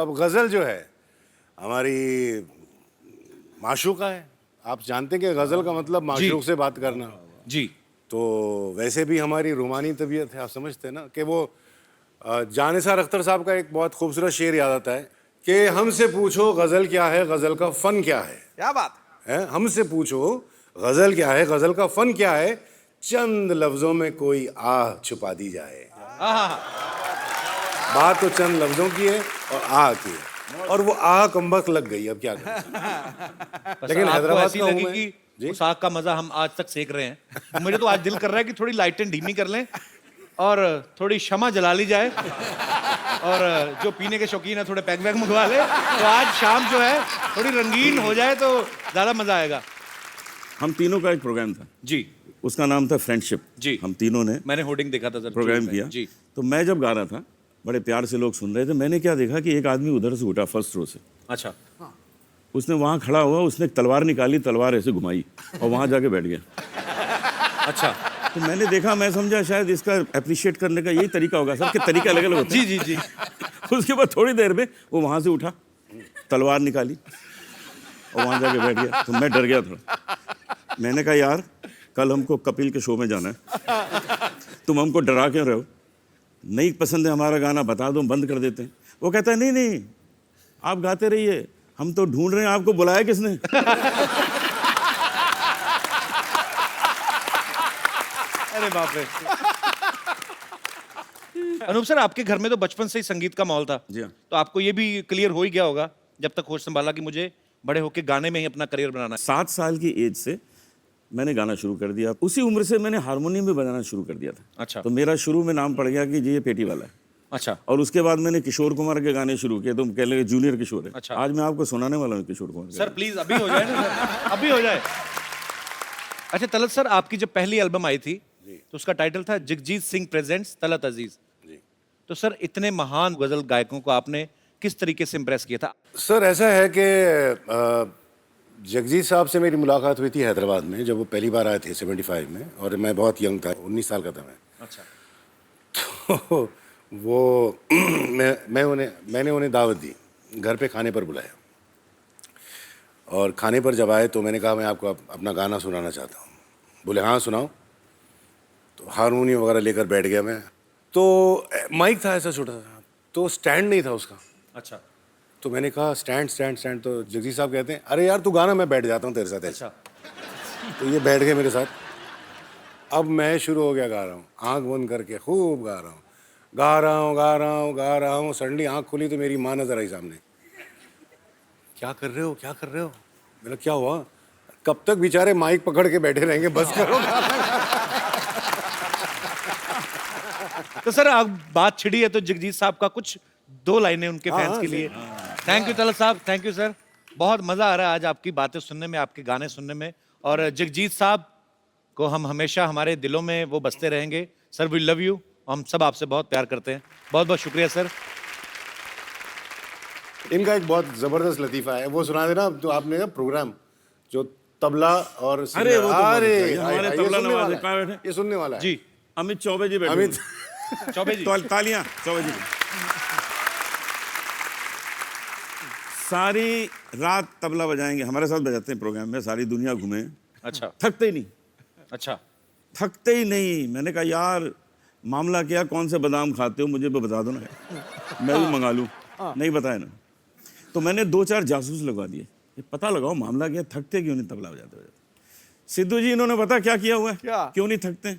अब गज़ल जो है हमारी माशूका है। आप जानते हैं कि गज़ल का मतलब माशूक से बात करना। जी। तो वैसे भी हमारी रूमानी तबीयत है, आप समझते हैं ना कि वो जानिसार अख्तर साहब का एक बहुत खूबसूरत शेर याद आता है कि हमसे पूछो गज़ल क्या है, गज़ल का फ़न क्या है। क्या बात है, हमसे पूछो गज़ल क्या है, गज़ल का फ़न क्या है, चंद लफ्ज़ों में कोई आह छुपा दी जाए। बात तो चंद लफ्ज़ों की है और आह की है, और वो आह कमबख्त लग गई, अब क्या करें। लेकिन हैदराबाद ऐसी का हूँ लगी मैं। कि जी? उस आग का मजा हम आज तक सेक रहे हैं। मुझे तो आज दिल कर रहा है कि थोड़ी लाइटें धीमी कर लें और थोड़ी शमा जला ली जाए, और जो पीने के शौकीन है थोड़े पैक वैक मंगवा ले, तो आज शाम जो है थोड़ी रंगीन हो जाए तो ज्यादा मजा आएगा। हम तीनों का एक प्रोग्राम था, जी उसका नाम था फ्रेंडशिप। जी। हम तीनों ने मैंने होर्डिंग देखा था सर, प्रोग्राम किया। जी। तो मैं जब गा रहा था, बड़े प्यार से लोग सुन रहे थे, मैंने क्या देखा कि एक आदमी उधर से उठा फर्स्ट रो से, अच्छा। उसने वहां खड़ा हुआ, उसने एक तलवार निकाली, तलवार ऐसे घुमाई और वहां जाके बैठ गया। अच्छा। तो मैंने देखा, मैं समझा शायद इसका अप्रिशिएट करने का यही तरीका होगा सर, कि तरीका अलग अलग होता जी जी जी। है। उसके बाद थोड़ी देर में वो वहां से उठा, तलवार निकाली और वहां जाके बैठ गया। तो मैं डर गया थोड़ा। मैंने कहा यार, कल हमको कपिल के शो में जाना है, तुम हमको डरा क्यों रहे हो? नहीं पसंद है हमारा गाना, बता दो, बंद कर देते हैं। वो कहता है नहीं नहीं, आप गाते रहिए, हम तो ढूंढ रहे हैं आपको, बुलाया किसने? अरे बाप रे। अनूप सर, आपके घर में तो बचपन से ही संगीत का माहौल था। जी हाँ। तो आपको ये भी क्लियर हो ही गया होगा जब तक होश संभाला कि मुझे बड़े होके गाने में ही अपना करियर बनाना है। 7 साल की एज से मैंने गाना शुरू कर दिया। उसी उम्र से मैंने हारमोनियम भी बजाना शुरू कर दिया था। अच्छा। तो मेरा शुरू में नाम पड़ गया कि जी ये पेटी वाला है। अच्छा। और उसके बाद मैंने किशोर कुमार के गाने शुरू किए, तुम कह लगे जूनियर किशोर है। अच्छा। आज मैं आपको सुनाने वाला हूँ किशोर कुमार के सर प्लीज अभी हो जाए ना सर, अभी हो जाए। अच्छा तलत सर, आपकी जब पहली एल्बम आई थी तो उसका टाइटल था जगजीत सिंह प्रेजेंट्स तलत अजीज। तो सर इतने महान गजल गायकों को आपने किस तरीके से इम्प्रेस किया था? सर ऐसा है कि जगजीत साहब से मेरी मुलाकात हुई थी हैदराबाद में, जब वो पहली बार आए थे 75 में, और मैं बहुत यंग था, 19 साल का था मैं। अच्छा। तो वो मैंने उन्हें दावत दी, घर पे खाने पर बुलाया, और खाने पर जब आए तो मैंने कहा मैं आपको अपना गाना सुनाना चाहता हूँ। बोले हाँ सुनाओ। तो हारमोनियम वगैरह लेकर बैठ गया मैं। तो माइक था ऐसा छोटा सा, तो स्टैंड नहीं था उसका। अच्छा। तो मैंने कहा स्टैंड स्टैंड स्टैंड। तो जगजीत साहब कहते हैं अरे यार तू गाना, मैं बैठ जाता हूँ तेरे साथ ऐसा। तो ये बैठ गए मेरे साथ। अब मैं शुरू हो गया, गा रहा हूँ, आँख बंद करके खूब गा रहा हूँ, गा रहा हूँ गा रहा हूँ गा रहा हूँ। सडनली आँख खुली तो मेरी माँ नजर आई सामने। क्या कर रहे हो, क्या कर रहे हो? मेरा क्या हुआ? कब तक बेचारे माइक पकड़ के बैठे रहेंगे, बस करो। तो सर अब बात छिड़ी है तो जगजीत साहब का कुछ 2 लाइनें उनके फैंस के लिए। थैंक यू तलत साहब, थैंक यू सर। बहुत मजा आ रहा है आज आपकी बातें सुनने में, आपके गाने सुनने में, और जगजीत साहब को हम हमेशा हमारे दिलों में वो बसते रहेंगे। सर वी लव यू, हम सब आपसे बहुत प्यार करते हैं। बहुत बहुत शुक्रिया सर। इनका एक बहुत जबरदस्त लतीफा है, वो सुना देना। तो आपने ना प्रोग्राम जो तबला और अरे वो तो बहुत अरे अच्छा है। हमारे ये तबला सुनने नवाज वाला कहाँ है, बैठे? ये सुनने वाला है। जी। अमित चौबे जी बैठे अमित चौबे जी। तालियां चौबे जी। सारी रात तबला बजाएंगे, हमारे साथ बजाते हैं प्रोग्राम में, सारी दुनिया घूमे, अच्छा। थकते ही नहीं, अच्छा। थकते ही नहीं। मैंने कहा यार मामला क्या, कौन से बादाम खाते हो, मुझे भी बता दो ना, मैं भी मंगा लूं। नहीं बताया ना। तो मैंने 2-4 जासूस लगवा दिए, ये पता लगाओ मामला क्या, थकते क्यों नहीं तबला बजाते। सिद्धू जी इन्होंने पता क्या किया हुआ है, क्या? क्यों नहीं थकते?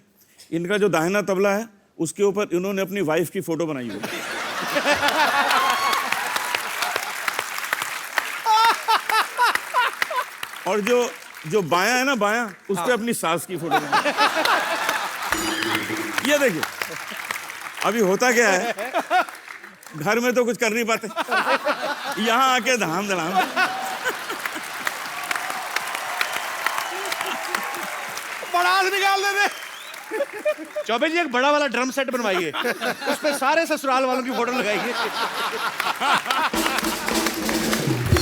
इनका जो दाहिना तबला है उसके ऊपर इन्होंने अपनी वाइफ की फोटो बनाई हुई है। और जो बायां है ना, बायां, उस पे अपनी सास की फोटो बनाई। ये देखिए, अभी होता क्या है, घर में तो कुछ कर नहीं पाते, यहां आके धाम धड़ाम। बड़ा निकाल दे। चौबे जी एक बड़ा वाला ड्रम सेट बनवाइए, उस पे सारे ससुराल वालों की फोटो लगाइए।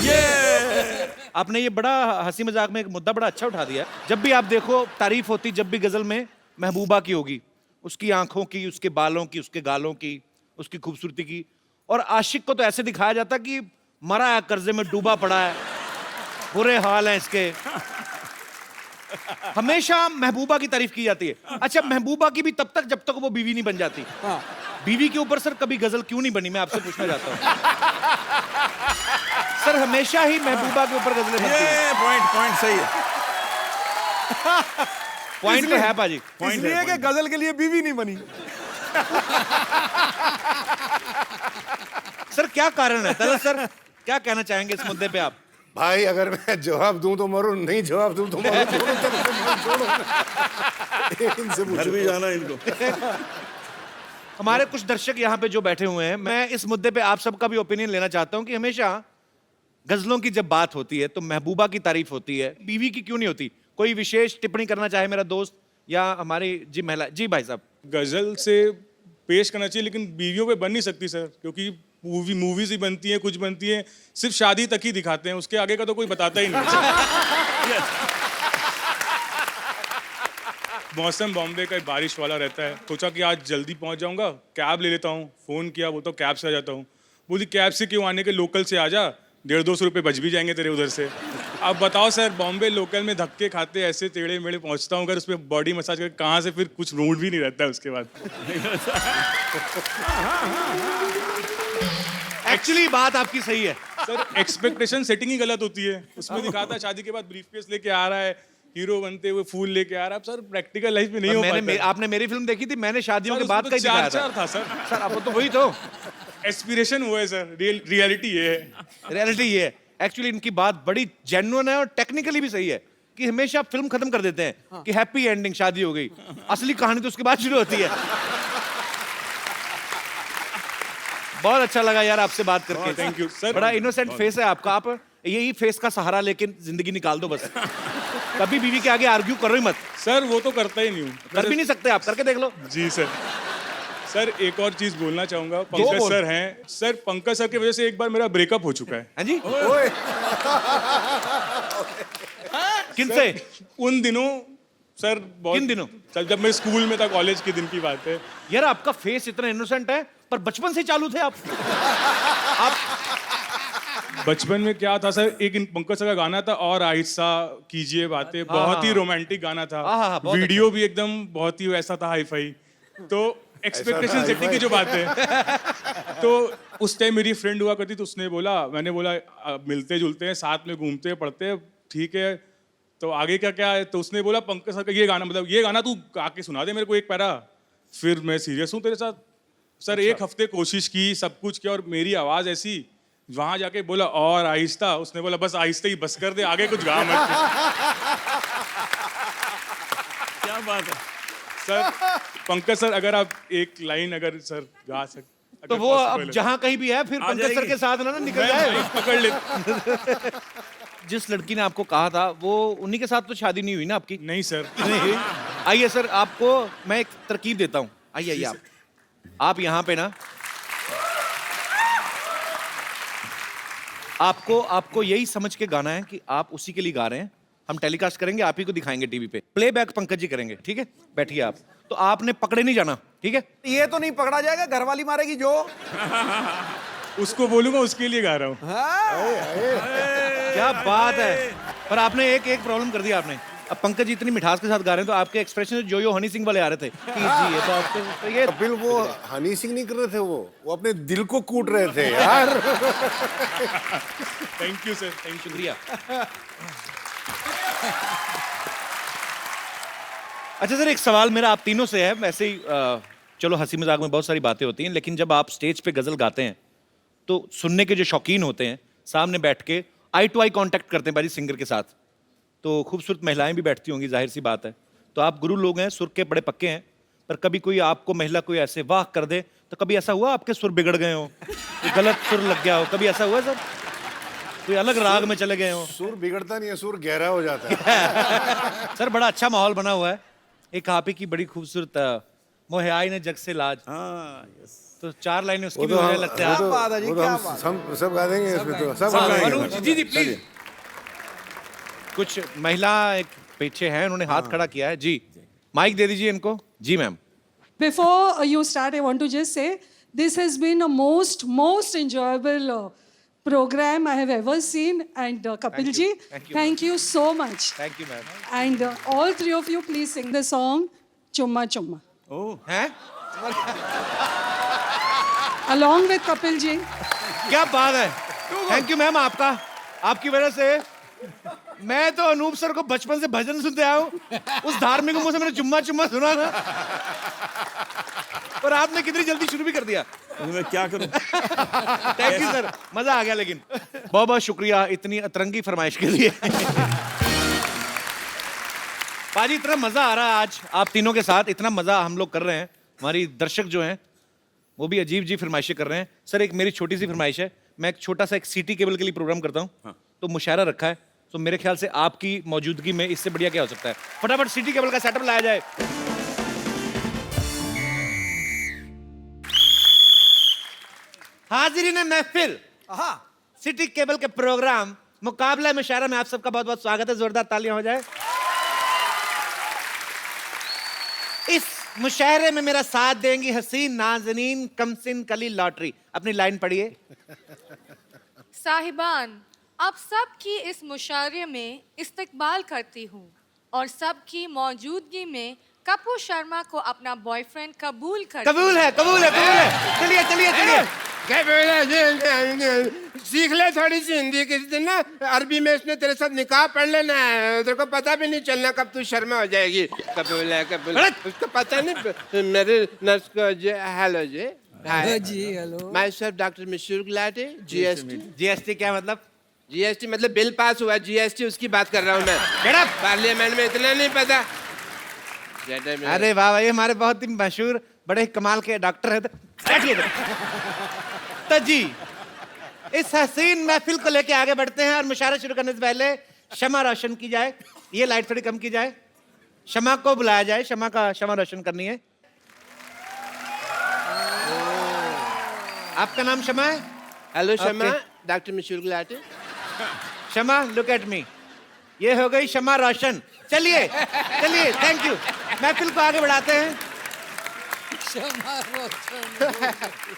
ये आपने ये बड़ा हंसी मजाक में एक मुद्दा बड़ा अच्छा उठा दिया। जब भी आप देखो तारीफ होती, जब भी गजल में महबूबा की होगी, उसकी आंखों की, उसके बालों की, उसके गालों की, उसकी खूबसूरती की, और आशिक को तो ऐसे दिखाया जाता कि मरा है, कर्जे में डूबा पड़ा है, बुरे हाल हैं इसके। हमेशा महबूबा की तारीफ की जाती है। अच्छा, महबूबा की भी तब तक जब तक वो बीवी नहीं बन जाती। बीवी के ऊपर सर कभी गजल क्यों नहीं बनी, मैं आपसे पूछना चाहता हूँ। सर हमेशा ही महबूबा के ऊपर गजलें बनती हैं। ये पॉइंट सही है। पॉइंट तो है पाजी। इसलिए कि गजल के लिए बीवी नहीं बनी। सर क्या कारण है तलत सर, क्या कहना चाहेंगे इस मुद्दे पे आप? भाई अगर मैं जवाब दूं तो मरूं, नहीं जवाब दूं तो मरूं, दोनों तरफ से मरूं, छोड़ो। इनसे घर पूछो। भी जाना है इनको। हमारे कुछ दर्शक यहाँ पे जो बैठे हुए हैं, मैं इस मुद्दे पे आप सबका भी ओपिनियन लेना चाहता हूँ कि हमेशा गजलों की जब बात होती है तो महबूबा की तारीफ होती है, बीवी की क्यों नहीं होती? कोई विशेष टिप्पणी करना चाहे मेरा दोस्त या हमारी जी महिला? जी भाई साहब। गजल से पेश करना चाहिए, लेकिन बीवियों पे बन नहीं सकती सर, क्योंकि मूवीज ही बनती हैं, कुछ बनती हैं, सिर्फ शादी तक ही दिखाते हैं, उसके आगे का तो कोई बताता ही नहीं। मौसम बॉम्बे का बारिश वाला रहता है, सोचा कि आज जल्दी पहुंच जाऊंगा, कैब ले लेता हूँ, फोन किया, वो तो कैब से आ जाता हूँ। बोली कैब से क्यों आने के, लोकल से आ जा, 150-200 रुपये बच भी जाएंगे तेरे उधर से। अब बताओ सर, बॉम्बे लोकल में धक्के खाते ऐसे टेढ़े मेढ़े पहुंचता हूँ, अगर उस पर बॉडी मसाज करके कहाँ से फिर कुछ मूड भी नहीं रहता है उसके बाद। एक्चुअली बात आपकी सही है सर, एक्सपेक्टेशन सेटिंग ही गलत होती है। उसमें दिखाता है शादी के बाद ब्रीफकेस लेके आ रहा है, हीरो बनते हुए फूल लेके आ रहा है। अब सर प्रैक्टिकल लाइफ में नहीं हो पाता। आपने मेरी फिल्म देखी थी, मैंने शादियों सर, के बाद उसमें का ही तो दिखाया चार था। था सर। सर अब तो वही तो एस्पिरेशन वो है सर, रियलिटी ये है। रियलिटी ये है। एक्चुअली इनकी बात बड़ी जेन्युइन है और टेक्निकली भी सही है कि हमेशा फिल्म खत्म कर देते हैं कि हैप्पी एंडिंग, शादी हो गई। असली कहानी तो उसके बाद शुरू होती है। बहुत अच्छा लगा यार आपसे बात करके। Thank you sir. बड़ा इनोसेंट फेस है आपका, आप यही फेस का सहारा लेके जिंदगी निकाल दो बस। कभी बीवी के आगे आर्ग्यू करो ही मत। सर वो तो करता ही नहीं हूँ। कर भी नहीं सकते आप, करके देख लो। जी सर। सर एक और चीज बोलना चाहूंगा, पंकज सर हैं सर, पंकज सर की वजह से एक बार मेरा ब्रेकअप हो चुका है। हाँ जी। किनसे? उन दिनों सर, बहुत किन दिनों? सर जब मैं स्कूल में था, कॉलेज के दिन की बात है। यार आपका फेस इतना इनोसेंट है, पर बचपन से चालू थे आप। बचपन में क्या था सर, एक पंकज सर का गाना था, और आहिस्ता कीजिए बातें, बहुत ही रोमांटिक गाना था। बहुत वीडियो भी एकदम बहुत ही वैसा था, हाई फाई। तो एक्सपेक्टेशन सेटिंग की जो बात है, तो उस टाइम मेरी फ्रेंड हुआ करती, तो उसने बोला, मैंने बोला मिलते जुलते हैं, साथ में घूमते पढ़ते हैं, ठीक है, तो आगे का क्या है? तो उसने बोला पंकज सर का ये गाना, मतलब ये गाना तू आके सुना दे मेरे को एक पैरा। फिर मैं सीरियस हूँ तेरे साथ सर। एक हफ्ते कोशिश की, सब कुछ किया, और मेरी आवाज ऐसी, वहां जाके बोला और आहिस्ता, उसने बोला बस आहिस्ता ही बस कर दे, आगे कुछ गा मत। क्या बात है सर, पंकज सर अगर आप एक लाइन अगर सर गा सकते तो वो अब जहां कहीं भी है, फिर पंकज सर के साथ ना निकल जाए। पकड़ ले। जिस लड़की ने आपको कहा था, वो उन्हीं के साथ तो शादी नहीं हुई ना आपकी? नहीं सर। नहीं। आइए सर, आपको मैं एक तरकीब देता हूँ। आइए आइए आप यहाँ पे ना, आपको यही समझ के गाना है कि आप उसी के लिए गा रहे हैं। हम टेलीकास्ट करेंगे, आप ही को दिखाएंगे टीवी पे, प्लेबैक पंकज जी करेंगे, ठीक है? बैठिए आप। तो आपने पकड़े नहीं जाना, ठीक है? ये तो नहीं पकड़ा जाएगा, घरवाली मारेगी जो। उसको बोलूंगा, उसके लिए गा रहा हूँ। क्या बात है। पर आपने एक प्रॉब्लम कर दिया आपने। अब पंकज जी इतनी मिठास के साथ गा रहे हैं, तो आपके एक्सप्रेशन जो यो हनी सिंह वाले आ रहे थे कि जी ये तो आपको तो ये कपिल वो हनी सिंह नहीं कर रहे थे, वो अपने दिल को कूट रहे थे यार। Thank you sir, thank you. शुक्रिया। अच्छा सर, एक सवाल मेरा आप तीनों से है। वैसे ही चलो हंसी मजाक में बहुत सारी बातें होती हैं, लेकिन जब आप स्टेज पे गजल गाते हैं तो सुनने के जो शौकीन होते हैं सामने बैठ के आई टू आई कांटेक्ट करते हैं भाई सिंगर के साथ, तो खूबसूरत महिलाएं भी बैठती होंगी, जाहिर सी बात है। तो आप गुरु लोग हैं, सुर के बड़े पक्के हैं, पर कभी कोई आपको महिला कोई ऐसे वाह कर दे, तो कभी ऐसा हुआ आपके सुर बिगड़ गए हो, गलत सुर लग गया हो, कभी ऐसा हुआ सर? कोई अलग राग में चले गए हो? सुर बिगड़ता नहीं है, सुर गहरा हो जाता है। सर बड़ा अच्छा माहौल बना हुआ है। एक आप ही की बड़ी खूबसूरत मोहे आई ने जग से लाज, हाँ यस। तो 4 लाइनें उसकी वो भी तो मुझे हम- लगता वो है। तो- बात है जी, वो तो क्या हम बात सब गा देंगे इसमें, तो सब हाँ, गाएंगे। अनुज जी जी प्लीज। कुछ महिला एक पीछे हैं, उन्होंने हाथ खड़ा किया है जी, माइक दे दीजिए इनको। जी ma'am. Before you start, I want to just say This has been a most enjoyable program I have ever seen. And Kapil ji, thank you so much. Thank you ma'am. And all three of you, please sing the song Chumma Chumma. हैं? Along with Kapil ji. क्या बात है, thank you ma'am. आपकी वजह से मैं तो Anoop sir को बचपन से भजन सुनते आया हूँ, उस धार्मिक मुंह से मैंने चुम्मा चुम्मा सुना था, और आपने कितनी जल्दी शुरू भी कर दिया। तो मैं क्या करूं? थैंक यू सर, मजा आ गया। लेकिन बहुत बहुत शुक्रिया इतनी अतरंगी फरमाइश के लिए। पाजी इतना मजा आ रहा है आज आप तीनों के साथ, इतना मजा हम लोग कर रहे हैं, हमारी दर्शक जो हैं वो भी अजीब जी फरमाइशें कर रहे हैं। सर एक मेरी छोटी सी फरमाइश है, मैं एक छोटा सा एक सिटी केबल के लिए प्रोग्राम करता हूँ, तो मुशायरा रखा है, तो मेरे ख्याल से आपकी मौजूदगी में इससे बढ़िया क्या हो सकता है। फटाफट सिटी केबल का सेटअप लाया जाए। हाजिरीन महफिल, सिटी केबल के प्रोग्राम मुकाबला मुशायरा में आप सबका बहुत बहुत स्वागत है। जोरदार तालियां हो जाए। इस मुशायरे में मेरा साथ देंगी हसीन नाज़नीन कमसिन कली लॉटरी। अपनी लाइन पढ़िए। साहिबान, आप सबकी इस मुशायरे में इस्तकबाल करती हूँ और सबकी मौजूदगी में कपूर शर्मा को अपना बॉयफ्रेंड कबूल कर। कबूल है, कबूल है, कबूल है। चलिए चलिए चलिए। सीख ले थोड़ी सी हिंदी, किसी दिन ना अरबी में इसने तेरे साथ निकाह पढ़ लेना है, तेरे को पता भी नहीं चलना कब तू शर्मा हो जाएगी। कबूल है, कबूल है। उसको पता नहीं। मेरे नर्स को hello ji, hello myself doctor Mashoor Gulati, GST। GST क्या मतलब? GST मतलब बिल पास हुआ, GST उसकी बात कर रहा हूँ मैं। पार्लियामेंट में इतना नहीं पता। अरे वाह भाई, हमारे बहुत ही मशहूर बड़े कमाल के डॉक्टर है। तो जी इस हसीन महफिल को लेके आगे बढ़ते हैं और मुशायरा शुरू करने से पहले शमा रोशन की जाए। ये लाइट थोड़ी कम की जाए, शमा को बुलाया जाए, शमा रोशन करनी है। आपका नाम शमा है? Hello Shama, doctor Mashoor Gulati. Shama look at me, ये हो गई शमा रोशन। चलिए चलिए, थैंक यू। महफिल को आगे बढ़ाते हैं।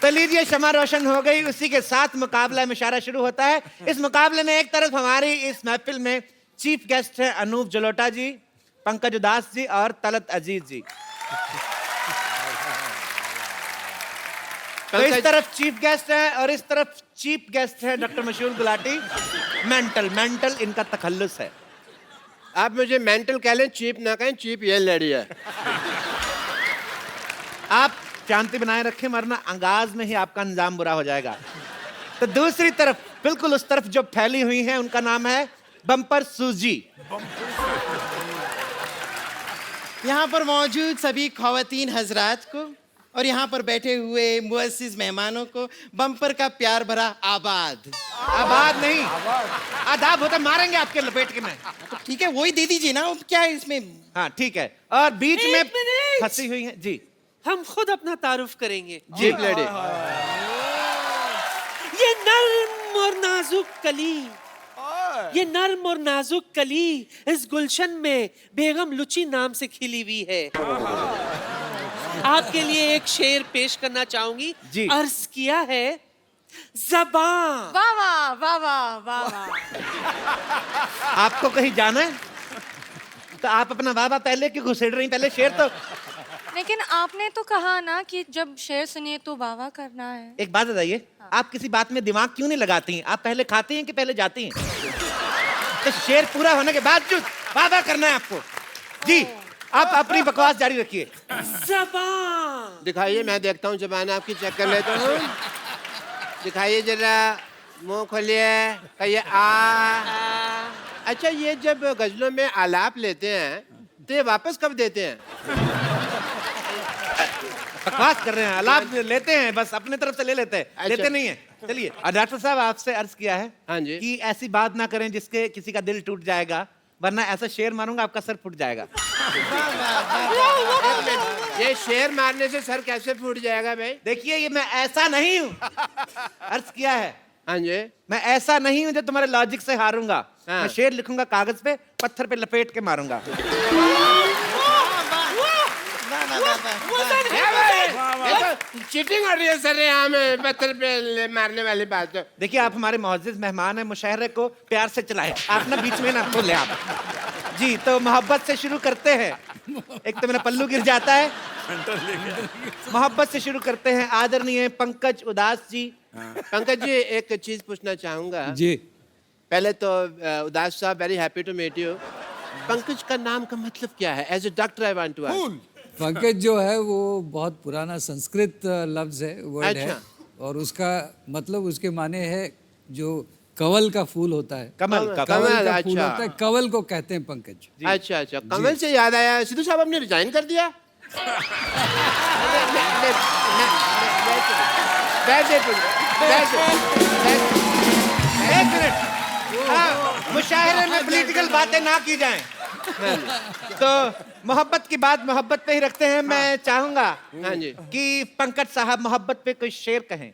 तो लीजिए, शमा रोशन हो गई, उसी के साथ मुकाबला मुशायरा शुरू होता है। इस मुकाबले में एक तरफ हमारी इस महफिल में चीफ गेस्ट हैं अनूप जलोटा जी, पंकज उदास जी और तलत अजीज जी। तो इस तरफ चीफ गेस्ट हैं और इस तरफ चीफ गेस्ट है डॉक्टर मशहूर गुलाटी। मेंटल इनका तखल्लुस है। आप मुझे मेंटल कह लें, चीप ना कहें, चीप ये लड़ी है। आप शांति बनाए रखें, वरना अंगाज में ही आपका अंजाम बुरा हो जाएगा। तो दूसरी तरफ, बिल्कुल उस तरफ जो फैली हुई है, उनका नाम है बम्पर सूजी। यहाँ पर मौजूद सभी ख़वातीन हजरात को और यहाँ पर बैठे हुए मुअस्सिस मेहमानों को बम्पर का प्यार भरा आबाद। आबाद नहीं, आदाब होता, मारेंगे आपके लपेट के में। तो ठीक है, वही दे दीजिए ना, क्या है इसमें। हाँ ठीक है। और बीच में एक मिनट। फंसी हुई है जी। हम खुद अपना तारुफ करेंगे। जी लड़ी। ये नर्म और नाजुक कली, ये नर्म और नाजुक कली इस गुलशन में बेगम लुची नाम से खिली हुई है। आपके लिए एक शेर पेश करना चाहूंगी। जी। अर्ज किया है, ज़बान। वाह वाह वाह वाह वाह वाह। आपको कहीं जाना है तो आप अपना वाह वाह पहले क्यों घुसेड़ रही? पहले शेर तो। लेकिन आपने तो कहा ना कि जब शेर सुनिए तो वाह वाह करना है। एक बात बताइए, आप किसी बात में दिमाग क्यों नहीं लगाती हैं? आप पहले खाती हैं कि पहले जाती हैं? तो शेर पूरा होने के बाद जो वाह वाह करना है आपको। जी, आप अपनी बकवास जारी रखिए। ज़बान। दिखाइए, मैं देखता हूँ जबान आपकी, चेक कर लेता हूँ। दिखाइए जरा, मुंह खोलिए, कहिए आ। अच्छा, ये जब गजलों में आलाप लेते हैं तो ये वापस कब देते हैं? बकवास कर रहे हैं, आलाप लेते हैं, बस अपने तरफ से ले लेते हैं। अच्छा। लेते नहीं है। चलिए, डॉक्टर साहब आपसे अर्ज किया है हाँ जी। कि ऐसी बात ना करें जिसके किसी का दिल टूट जाएगा, वरना ऐसा शेर मारूंगा आपका सर फूट जाएगा। ये शेर मारने से सर कैसे फूट जाएगा भाई? देखिए, ये मैं ऐसा नहीं हूँ। अर्ज किया है, हाँ जी। मैं ऐसा नहीं हूँ जो तुम्हारे लॉजिक से हारूंगा। हाँ। मैं शेर लिखूंगा कागज पे, पत्थर पे लपेट के मारूंगा। चीटिंग हो रही है सर यहाँ में पत्थर पे मारने वाली बात है। देखिए आप हमारे मुअज़्ज़िज़ मेहमान हैं, मुशायरे को प्यार से चलाएं, आप ना बीच में ना खोलें आप। जी तो मोहब्बत से शुरू करते हैं। एक तो मेरा पल्लू गिर जाता है। मोहब्बत से शुरू करते हैं। आदरणीय पंकज उदास जी। पंकज जी एक चीज पूछना चाहूंगा जी। पहले तो उदास साहब very happy to meet you. Pankaj का नाम का मतलब क्या है? As a doctor I want to ask. Pankaj जो है वो बहुत पुराना संस्कृत लफ्ज है, वर्ड है, अच्छा। और उसका मतलब उसके माने है जो कवल का फूल होता है, कमल का कवल का फूल अच्छा। होता है, कवल को कहते हैं पंकज। अच्छा अच्छा, कमल से याद आया, सिद्धू साहब आपने रिजाइन कर दिया? एक मिनट, मुशायरे में पॉलिटिकल बातें ना की जाएं। तो मोहब्बत की बात मोहब्बत पे ही रखते हैं। मैं चाहूंगा हाँ जी कि पंकज साहब मोहब्बत पे कोई शेर कहें।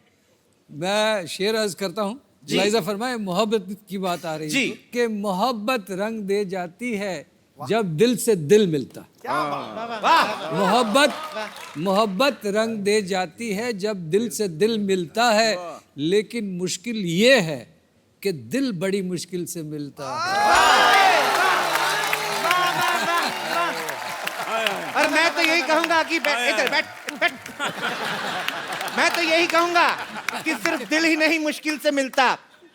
मैं शेर अर्ज करता हूँ। लाइजा फरमाए, मोहब्बत की बात आ रही जी। है कि मोहब्बत रंग दे जाती है जब दिल से दिल मिलता। मोहब्बत रंग दे जाती है जब दिल से दिल मिलता है, लेकिन मुश्किल ये है कि दिल बड़ी मुश्किल से मिलता है। और मैं तो यही कहूंगा कि इधर बैठ बैठ। मैं तो यही कहूंगा कि सिर्फ दिल ही नहीं मुश्किल से मिलता,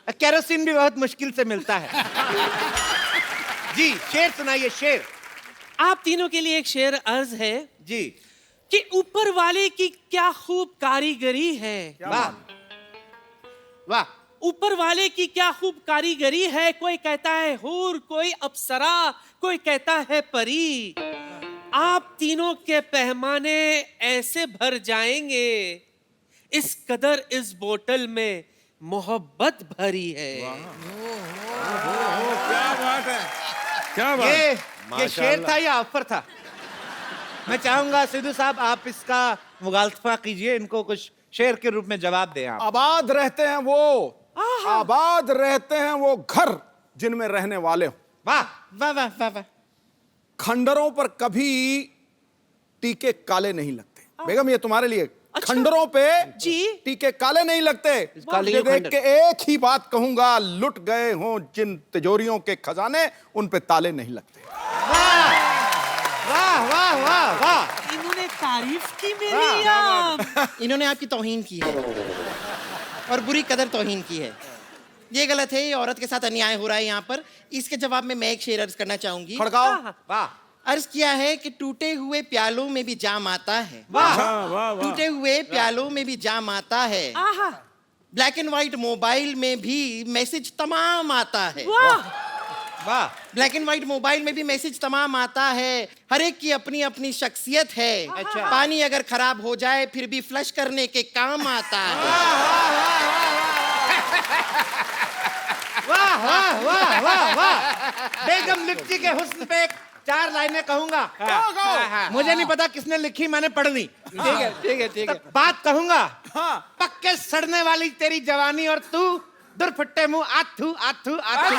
केरोसिन भी बहुत मुश्किल से मिलता है। जी शेर सुनाइए, शेर। आप तीनों के लिए एक शेर अर्ज है जी। कि ऊपर वाले की क्या खूब कारीगरी है। वाह वाह। ऊपर वाले की क्या खूब कारीगरी है, कोई कहता है हूर, कोई अप्सरा, कोई कहता है परी। आप तीनों के पैमाने ऐसे भर जाएंगे, इस कदर इस बोतल में मोहब्बत भरी है। क्या बात है, क्या बात। ये शेर था या ऑफर था? मैं चाहूंगा सिद्धू साहब आप इसका मुगालफा कीजिए, इनको कुछ शेर के रूप में जवाब दें आप। आबाद रहते हैं वो, आबाद रहते हैं वो घर जिनमें रहने वाले हो। वाह वाह वाह वाह वाह। खंडरों पर कभी टीके काले नहीं लगते। बेगम ये तुम्हारे लिए, खंडरों पे जी। टीके काले नहीं लगते। ये देख के एक ही बात कहूंगा, लुट गए हों जिन तिजोरियों के खजाने, उन पे ताले नहीं लगते। वाह वाह वाह वाह। इन्होंने तारीफ की मेरी या इन्होंने आपकी तौहीन की है और बुरी कदर तौहीन की है। ये गलत है, ये औरत के साथ अन्याय हो रहा है यहाँ पर। इसके जवाब में मैं एक शेर अर्ज करना चाहूंगी। खड़काओ। वाह। अर्ज किया है कि टूटे हुए प्यालों में भी जाम आता है। वाह टूटे हुए प्यालों में भी जाम आता है। आहा ब्लैक एंड व्हाइट मोबाइल में भी मैसेज तमाम आता है। वाह वाह। ब्लैक एंड व्हाइट मोबाइल में भी मैसेज तमाम आता है। हर एक की अपनी अपनी शख्सियत है। अच्छा। पानी अगर खराब हो जाए फिर भी फ्लश करने के काम आता है। वाह वाह वाह वाह वाह। बेगम लिप्टी के हुस्न पे 4 लाइनें कहूंगा। मुझे नहीं पता किसने लिखी, मैंने पढ़ ली। ठीक है ठीक है ठीक है। बात कहूंगा। पक्के सड़ने वाली तेरी जवानी और तू दुरफट्टे मुंह आथू आथू आथू।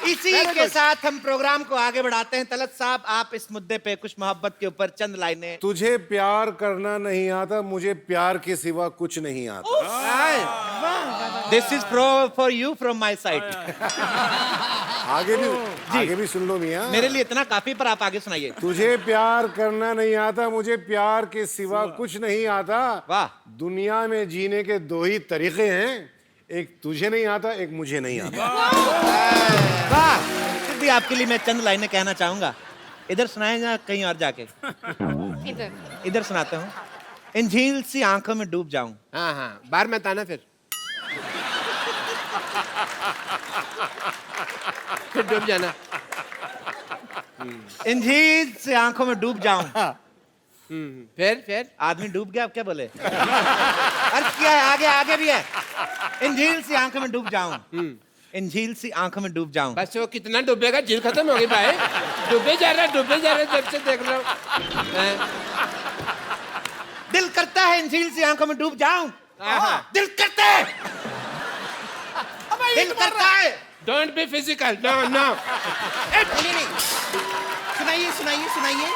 इसी के साथ हम प्रोग्राम को आगे बढ़ाते हैं। तलत साहब आप इस मुद्दे पे कुछ मोहब्बत के ऊपर चंद लाइनें। तुझे प्यार करना नहीं आता, मुझे प्यार के सिवा कुछ नहीं आता। This is for you from my side. आगे भी सुन लो मियां। मेरे लिए इतना काफी, पर आप आगे सुनाइए। तुझे प्यार करना नहीं आता, मुझे प्यार के सिवा कुछ नहीं आता। वाह। दुनिया में जीने के 2 ही तरीके हैं, एक तुझे नहीं आता, एक मुझे नहीं आता। वाह। फिर भी आपके लिए मैं चंद लाइनें कहना चाहूंगा। इधर सुनाए या कहीं और जाके? इधर। इधर सुनाता हूँ। इन झील सी आंखों में डूब जाऊं। हाँ हाँ, बाहर में ताना फिर डूब जाना। इन झील से आंखों में डूब जाऊं। फिर आदमी डूब गया, अब क्या बोले? अर्थ किया है, आगे आगे भी है। इन झील सी आंखों में डूब जाऊं। इन झील सी आंखों में डूब जाऊं। बस वो कितना डूबेगा, झील खत्म होगी भाई। डूबे जा रहा जब से देख रहा हूँ। दिल करता है इन झील सी आंखों में डूब जाऊं। दिल करता है, दिल करता है। Don't be physical, no no. सुनाइए सुनाइए सुनाइए,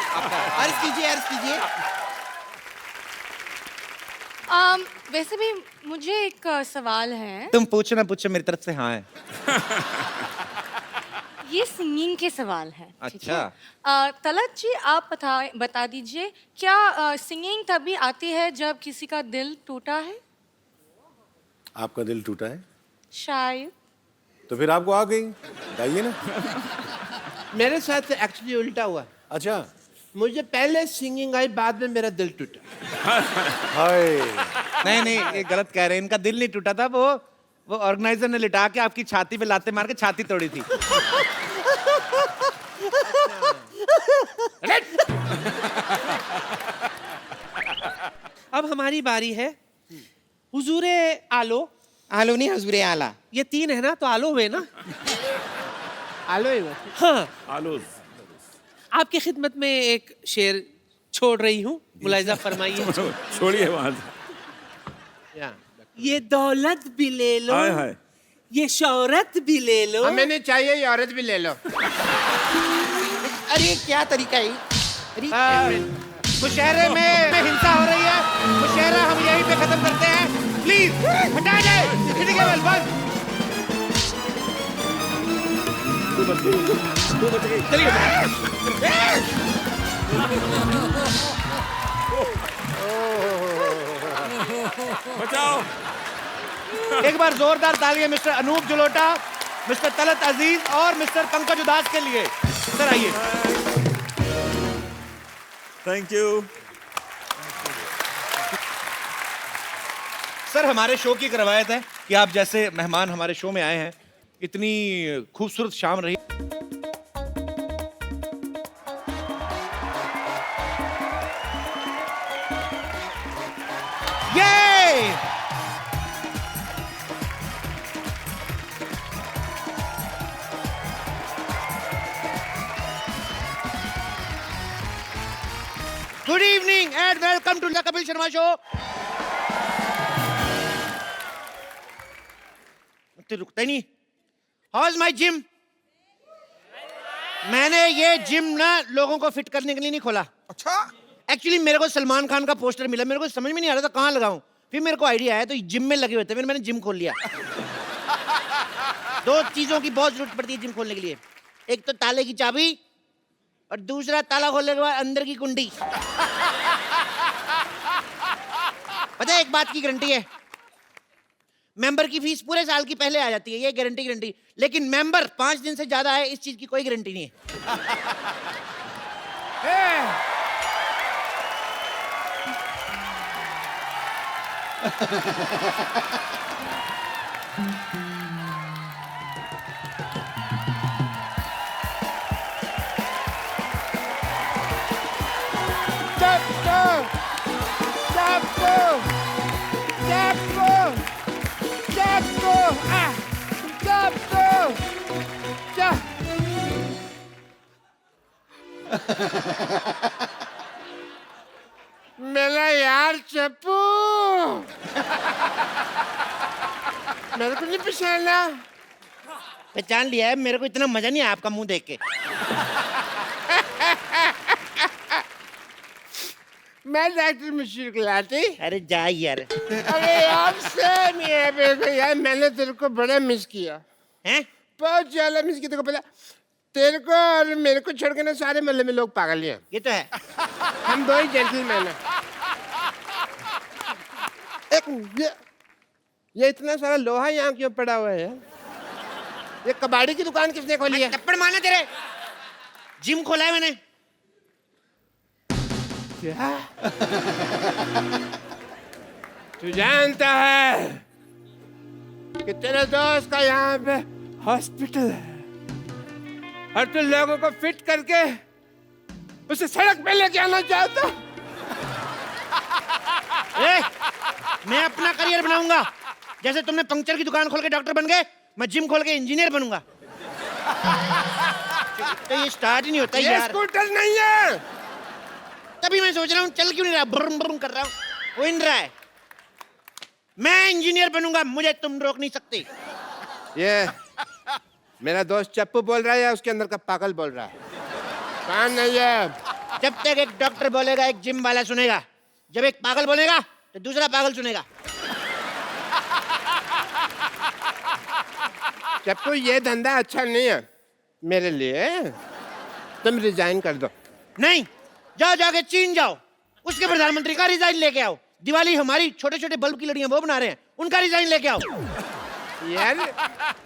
अर्ज कीजिए अर्ज कीजिए। वैसे भी मुझे एक सवाल है। तुम पूछो ना पूछो, मेरी तरफ से हाँ है। ये सिंगिंग के सवाल है। ठीक अच्छा। है? तलत जी आप बता दीजिए, क्या सिंगिंग तभी आती है जब किसी का दिल टूटा है? आपका दिल टूटा है शायद। तो फिर आपको आ गई, गाइए ना। मेरे साथ एक्चुअली उल्टा हुआ। अच्छा। मुझे पहले सिंगिंग आई, बाद में मेरा दिल टूटा। हाय। नहीं नहीं, ये गलत कह रहे हैं, इनका दिल नहीं टूटा था, वो ऑर्गेनाइजर ने लिटा के आपकी छाती पे लाते मार के छाती तोड़ी थी। अब हमारी बारी है। हुजूरे आलो। आलो नहीं, हजूरे आला। ये 3 है ना, तो आलो हुए ना। आलो ही हुआ। हाँ, आलोज। आपकी खिदमत में एक शेर छोड़ रही हूँ, मुलाहिजा फरमाइए। छोड़िए वहां से। ये दौलत भी ले लो, हाय हाय। ये शौहरत भी ले लो। हमें नहीं चाहिए, ये औरत भी ले लो। अरे क्या तरीका है? अरे मुशहरे में हिंसा हो रही है, मुशहरा हम यहीं पे खत्म करते हैं, प्लीज हटा जाए। बचाओ। एक बार जोरदार तालियां मिस्टर अनूप जलोटा, मिस्टर तलत अजीज और मिस्टर पंकज उदास के लिए। सर आइए। Thank you. सर हमारे शो की एक रवायत है कि आप जैसे मेहमान हमारे शो में आए हैं, इतनी खूबसूरत शाम रही। ये good evening and welcome to the Kapil Sharma show. तो रुकता ही नहीं। How is my gym? मैंने ये जिम ना लोगों को फिट करने के लिए नहीं खोला। अच्छा। एक्चुअली मेरे को सलमान खान का पोस्टर मिला, मेरे को समझ में नहीं आ रहा था कहाँ लगाऊं। फिर मेरे को आइडिया आया, तो जिम में लगे हुए थे, फिर मैंने जिम खोल लिया। 2 चीजों की बहुत जरूरत पड़ती है जिम खोलने के लिए, एक तो ताले की चाबी और दूसरा ताला खोलने के बाद अंदर की कुंडी। पता है एक बात की गारंटी है, मेंबर की फीस पूरे साल की पहले आ जाती है, ये गारंटी। लेकिन मेंबर 5 दिन से ज्यादा है, इस चीज की कोई गारंटी नहीं है। मेरा यार चप्पू, मेरे को नहीं पहचाना। पहचान लिया है, मेरे को इतना मजा नहीं आया आपका मुंह देख के। मैं डॉक्टर मुशीर गुलाटी। अरे जा यार। अरे यार सेम ही है मेरे को यार, मैंने तेरे को बड़ा मिस किया हैं? बहुत ज्यादा मिस किया। तेरे को पता, तेरे को और मेरे को छोड़ के ना सारे मोहल्ले में लोग पागल ही हैं। ये तो है। हम 2 ही जेंटलमैन हैं। एक ये इतना सारा लोहा यहाँ क्यों पड़ा हुआ है यार? ये कबाड़ी की दुकान किसने खोली है? थप्पड़ मारना तेरे। जिम खोला है मैंने। क्या? तू जानता है कि तेरे दोस्त का यहाँ पे हॉस्पिटल है और तू लोगों को फिट करके उसे सड़क पे लेके आना चाहता? मैं अपना करियर बनाऊंगा, जैसे तुमने पंक्चर की दुकान खोल के डॉक्टर बन गए, मैं जिम खोल के इंजीनियर बनूंगा। तो ये स्टार्ट ही नहीं होता ये यार। स्कूटर नहीं है। तभी मैं सोच रहा हूँ चल क्यों नहीं रहा, ब्रुम ब्रुम कर रहा हूँ, हो नहीं रहा है। मैं इंजीनियर बनूंगा, मुझे तुम रोक नहीं सकते। ये मेरा दोस्त चप्पू बोल रहा है या उसके अंदर का पागल बोल रहा है? कौन नहीं है? जब तक एक डॉक्टर बोलेगा एक जिम वाला सुनेगा, जब एक पागल बोलेगा तो दूसरा पागल सुनेगा। चप्पू ये धंधा अच्छा नहीं है मेरे लिए, तुम रिजाइन कर दो। नहीं, जाओ जाके चीन जाओ, उसके प्रधानमंत्री का रिजाइन लेके आओ। दिवाली हमारी छोटे छोटे बल्ब की लड़ियां वो बना रहे हैं, उनका रिजाइन लेके आओ। यार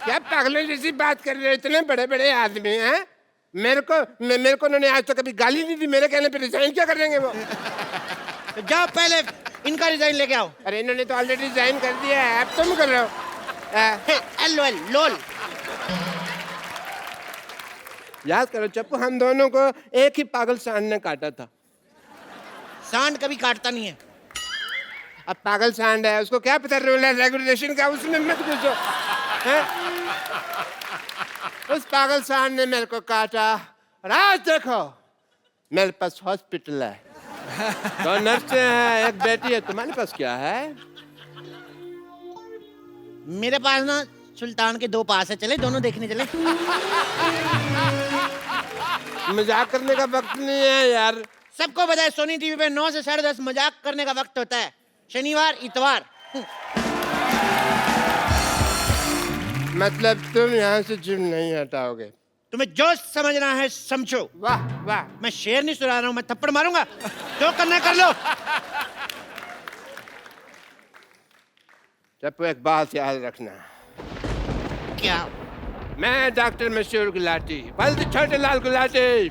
क्या पागलों जैसी बात कर रहे हो, इतने बड़े बड़े आदमी हैं। मेरे को उन्होंने आज तक कभी गाली नहीं दी, मेरे कहने पे रिजाइन क्या करेंगे वो? तो जाओ पहले इनका रिजाइन लेके आओ। अरे इन्होंने तो ऑलरेडी रिजाइन कर दिया है, अब तुम कर रहे हो। LOL लोल। याद करो चप्पू, हम दोनों को एक ही पागल सांड ने काटा था। सांड कभी काटता नहीं है। अब पागल सांड है, उसको क्या पता रूल है रेगुलेशन का, उसमें मत घुसो। हैं? उस पागल सांड ने मेरे को काटा और आज देखो मेरे पास हॉस्पिटल है, 2 नर्सें हैं, एक बेटी है। तुम्हारे पास क्या है? मेरे पास ना सुल्तान के 2 पास है, चले दोनों देखने चले। मजाक करने का वक्त नहीं है यार। सबको पता है सोनी टीवी पे 9 से 10:30 मजाक करने का वक्त होता है, शनिवार इतवार। मतलब तुम यहाँ से जिम नहीं हटाओगे? तुम्हें जो समझना है समझो। वाह वाह। मैं शेर नहीं सुना रहा हूँ, मैं थप्पड़ मारूंगा, जो करना है कर लो। चप्पू एक बात याद रखना। क्या? मैं डॉक्टर मशहूर गुलाटी, बल्द छोटे लाल गुलाटी।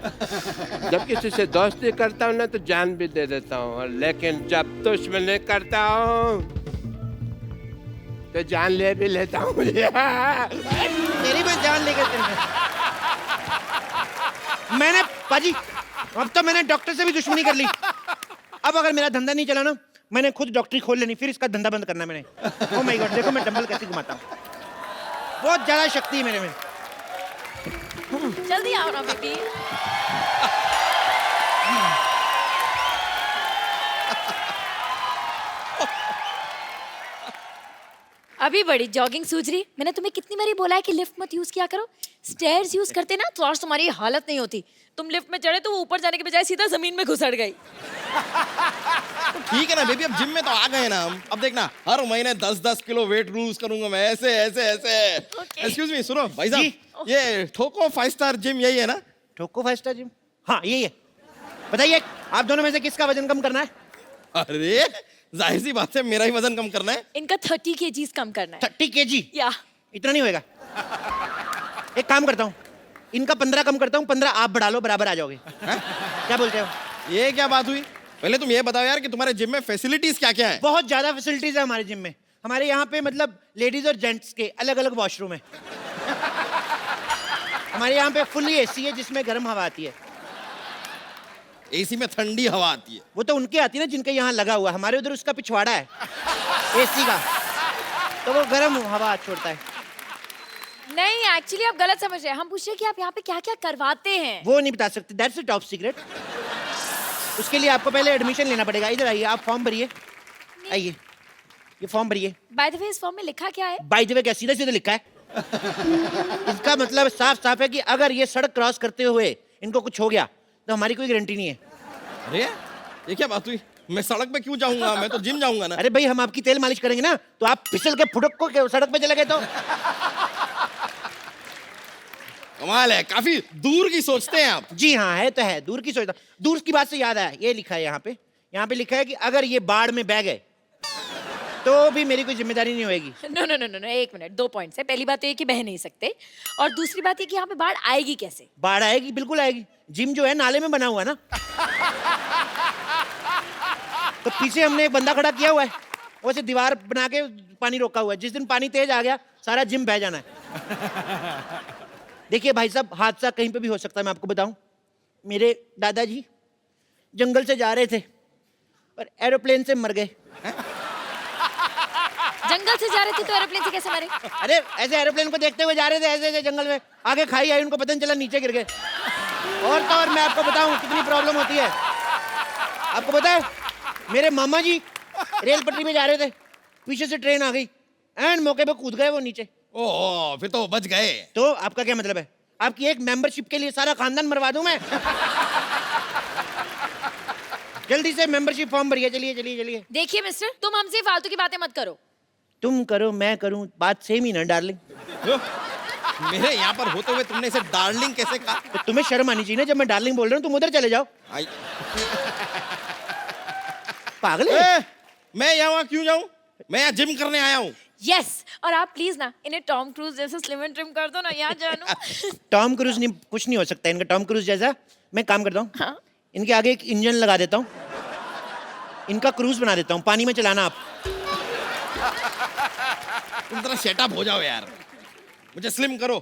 जब किसी से दोस्ती करता हूँ ना तो जान भी दे देता हूँ, लेकिन जब दुश्मनी करता हूँ तो जान ले भी लेता हूँ। तेरी मैं जान लेकर मैंने पाजी, अब तो मैंने डॉक्टर से भी दुश्मनी कर ली। अब अगर मेरा धंधा नहीं चला ना, मैंने खुद डॉक्टरी खोल लेनी, फिर इसका धंधा बंद करना मैंने। ओह माय गॉड, देखो मैं डंबल कैसे घुमाता हूँ, बहुत ज्यादा शक्ति है मेरे में। जल्दी आओ ना बेबी। अभी बड़ी जॉगिंग सूझ रही। मैंने तुम्हें कितनी बारी बोला है कि लिफ्ट मत यूज किया करो, स्टेयर्स यूज करते ना तो आज तुम्हारी हालत नहीं होती। तुम लिफ्ट में चढ़े तो वो ऊपर जाने के बजाय सीधा जमीन में घुसड़ गई। तो ठीक है ना बेबी, अब जिम में तो आ गए ना हम। अब देखना हर महीने 10-10 किलो वेट लूज करूंगा मैं, ऐसे ऐसे ऐसे। एक्सक्यूज मी, सुनो भाई साहब, ये ठोको 5 स्टार जिम यही है ना? ठोको 5 स्टार जिम, हाँ यही है। बताइए आप दोनों में से किसका वजन कम करना है? अरे जाहिर सी बात है मेरा ही वजन कम करना है। इनका 30 kgs कम करना है। 30 kg? या इतना नहीं होएगा। एक काम करता हूँ, इनका 15 कम करता हूँ, 15 आप बढ़ा लो, बराबर आ जाओगे। क्या बोलते हो? ये क्या बात हुई? पहले तुम ये बताओ यार कि तुम्हारे जिम में फैसिलिटीज क्या क्या है? बहुत ज्यादा फैसिलिटीज है हमारे जिम में। हमारे यहाँ पे मतलब लेडीज और जेंट्स के अलग अलग वॉशरूम है। हमारे यहाँ पे फुल्ली एसी है जिसमें गर्म हवा आती है। एसी में ठंडी हवा आती है? वो तो उनके आती है ना जिनके यहाँ लगा हुआ, हमारे उधर उसका पिछवाड़ा है एसी का, तो वो गर्म हवा छोड़ता है। नहीं, एक्चुअली आप गलत समझ रहे हैं। हम पूछ रहे हैं कि आप यहाँ पे क्या क्या करवाते हैं। वो नहीं बता सकते, दैट्स अ टॉप सीक्रेट। उसके लिए आपको पहले एडमिशन लेना पड़ेगा। इधर आइए, आप फॉर्म भरिए, आइए ये फॉर्म भरिए। बाय द वे इस फॉर्म में लिखा क्या है? बाय द वे क्या सीधे सीधे लिखा है? इसका मतलब साफ साफ है कि अगर ये सड़क क्रॉस करते हुए इनको कुछ हो गया तो हमारी कोई गारंटी नहीं है। अरे ये क्या बात हुई? मैं सड़क पे क्यों जाऊंगा, मैं तो जिम जाऊंगा ना। अरे भाई हम आपकी तेल मालिश करेंगे ना, तो आप फिसल के फुटक को सड़क पे चले गए तो? कमाल है, काफी दूर की सोचते हैं आप। जी हाँ, है तो है, दूर की सोचता। दूर की बात से याद आया, ये लिखा है यहाँ पे लिखा है कि अगर ये बाढ़ में बह गए तो भी मेरी कोई जिम्मेदारी नहीं होगी। नो नो नो नो, एक मिनट, 2 पॉइंट्स है। पहली बात तो ये कि बह नहीं सकते, और दूसरी बात ये कि यहाँ पे बाढ़ आएगी कैसे? बाढ़ आएगी, बिल्कुल आएगी। जिम जो है नाले में बना हुआ है ना, तो पीछे हमने एक बंदा खड़ा किया हुआ है, वैसे दीवार बना के पानी रोका हुआ है। जिस दिन पानी तेज आ गया सारा जिम बह जाना है। देखिए भाई साहब, हादसा कहीं पे भी हो सकता है। मैं आपको बताऊं, मेरे दादाजी जंगल से जा रहे थे और एरोप्लेन से मर गए। जंगल से जा रहे थे तो एरोप्लेन से कैसे मरे? अरे ऐसे एरोप्लेन को देखते हुए जा रहे थे, ऐसे ऐसे जंगल में, आगे खाई आई, उनको पता नहीं चला, नीचे गिर गए। और तो और मैं आपको बताऊं कितनी प्रॉब्लम होती है। आपको पता है मेरे मामा जी रेल पटरी पे जा रहे थे, पीछे से ट्रेन आ गई, एंड मौके पे कूद गए वो नीचे। ओह, फिर तो बच गए। तो आपका क्या मतलब है? आपकी एक मेंबरशिप के लिए सारा खानदान मरवा दूं मैं? जल्दी से मेंबरशिप फॉर्म भरिए, चलिए चलिए चलिए। देखिए मिस्टर, तुम हमसे फालतू की बातें मत करो। तुम करो मैं करूं, बात सेम ही ना डार्लिंग। मेरे यहाँ पर होते हुए तुमने इसे डार्लिंग कैसे कहा? तो तुम्हें शर्म आनी चाहिए ना, जब मैं डार्लिंग बोल रहा हूँ तुम उधर चले जाओ। आई- पागल है। ए, मैं यहाँ क्यों जाऊँ? मैं यहाँ जिम करने आया हूँ। यस, और आप प्लीज ना इन्हें टॉम क्रूज जैसे स्लिम एंड ट्रिम कर दो ना, यहाँ जानू। टॉम क्रूज नहीं, कुछ नहीं हो सकता इनका टॉम क्रूज जैसा। मैं काम करता हूँ, हाँ? इनके आगे एक इंजन लगा देता हूँ, इनका क्रूज बना देता हूँ, पानी में चलाना आप। तुम जरा सेटअप हो जाओ यार, मुझे स्लिम करो।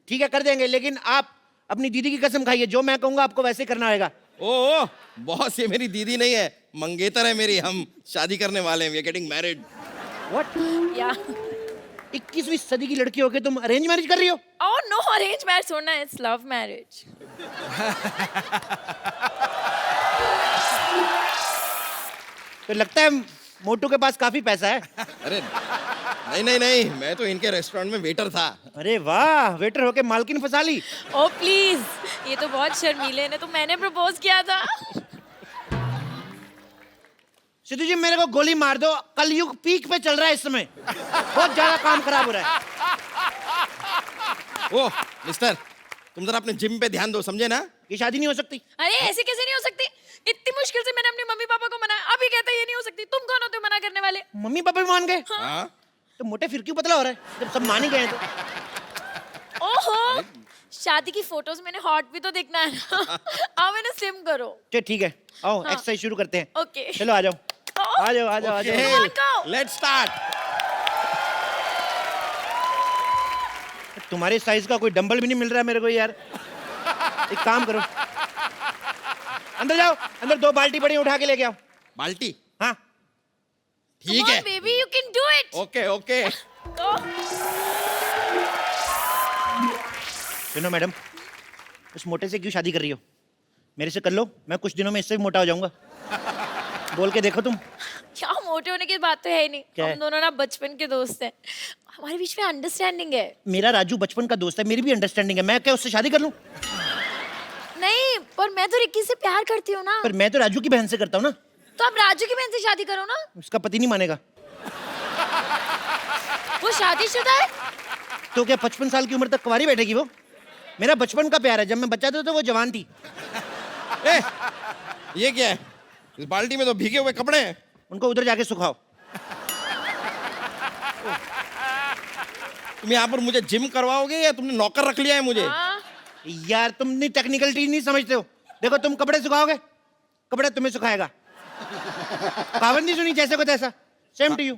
ठीक है कर देंगे, लेकिन आप अपनी दीदी की कसम खाइए, जो मैं कहूंगा आपको वैसे करना होगा। ओ बॉस, ये मेरी दीदी नहीं है, मंगेतर है मेरी। हम शादी करने वाले हैं, we are getting married. What? या 21वीं सदी की लड़की होके तुम अरेंज मैरिज कर रही हो? ओह नो, अरेंज मैरिज होना, इट्स लव मैरिज। तो लगता है मोटू के पास काफी पैसा है। अरे नहीं नहीं नहीं, मैं तो इनके रेस्टोरेंट में वेटर था। अरे वाह, वेटर होके मालकिन फंसा ली। ओ प्लीज, ये तो बहुत शर्मीले ने, तो मैंने प्रपोज किया था। सिद्धू जी मेरे को गोली मार दो, कलयुग पीक पे चल रहा है इस समय, बहुत ज्यादा काम खराब हो रहा है। ओ मिस्टर, तुम जरा अपने जिम पे ध्यान दो, समझे ना? ये शादी नहीं हो सकती। अरे ऐसे कैसे नहीं हो सकती? इतनी मुश्किल से मैंने अपने मम्मी पापा को मनाया, अभी कहते हैं ये नहीं हो सकती। तुम कौन होते हो मना करने वाले? मम्मी पापा भी मान गए? हाँ। तो मोटे फिर क्यों पतला हो रहा है, जब सब मान ही गए हैं तो। ओहो, शादी की फोटोज मैंने हॉट भी तो देखना है ना। अब इन्हें स्लिम करो। ठीक है, आओ हाँ। एक्सरसाइज शुरू करते हैं। ओके। चलो आ जाओ, आ जाओ आ जाओ आ जाओ। Come on, go. Let's start. तुम्हारे साइज का कोई डंबल भी नहीं मिल रहा है मेरे को यार। एक काम करो, अंदर जाओ, अंदर 2 बाल्टी पड़ी, उठा के लेके आओ। बाल्टी? हाँ ठीक Come है। on, baby, you can do it. Okay okay. Go. सुनो मैडम, उस मोटे से क्यों शादी कर रही हो? मेरे से कर लो, मैं कुछ दिनों में इससे भी मोटा हो जाऊंगा। बोल के देखो तुम। क्या मोटे होने की बात तो है ही नहीं। क्या हम है? दोनों ना बचपन के दोस्त हैं, हमारे बीच में अंडरस्टैंडिंग है। मेरा राजू बचपन का दोस्त है, मेरी भी अंडरस्टैंडिंग है, मैं क्या उससे शादी कर लूं? नहीं, पर मैं तो रिक्की से प्यार करती हूँ ना। पर मैं तो राजू की बहन से करता हूँ ना। तो आप राजू की बहन से शादी करो ना। उसका पति नहीं मानेगा। वो शादीशुदा है। तो क्या 55 साल की उम्र तक कुंवारी बैठेगी वो? मेरा बचपन का प्यार है, जब मैं बच्चा था तो वो जवान थी। ए, ये क्या है? इस बाल्टी में तो भीगे हुए कपड़े हैं। उनको उधर जाके सुखाओ। तुम यहाँ पर मुझे जिम करवाओगे या तुमने नौकर रख लिया है मुझे? हाँ। यार तुम नहीं टेक्निकल चीज नहीं समझते हो। देखो तुम कपड़े सुखाओगे, कपड़ा तुम्हें सुखाएगा। कहावत नहीं सुनी, जैसे को तैसा, सेम टू यू।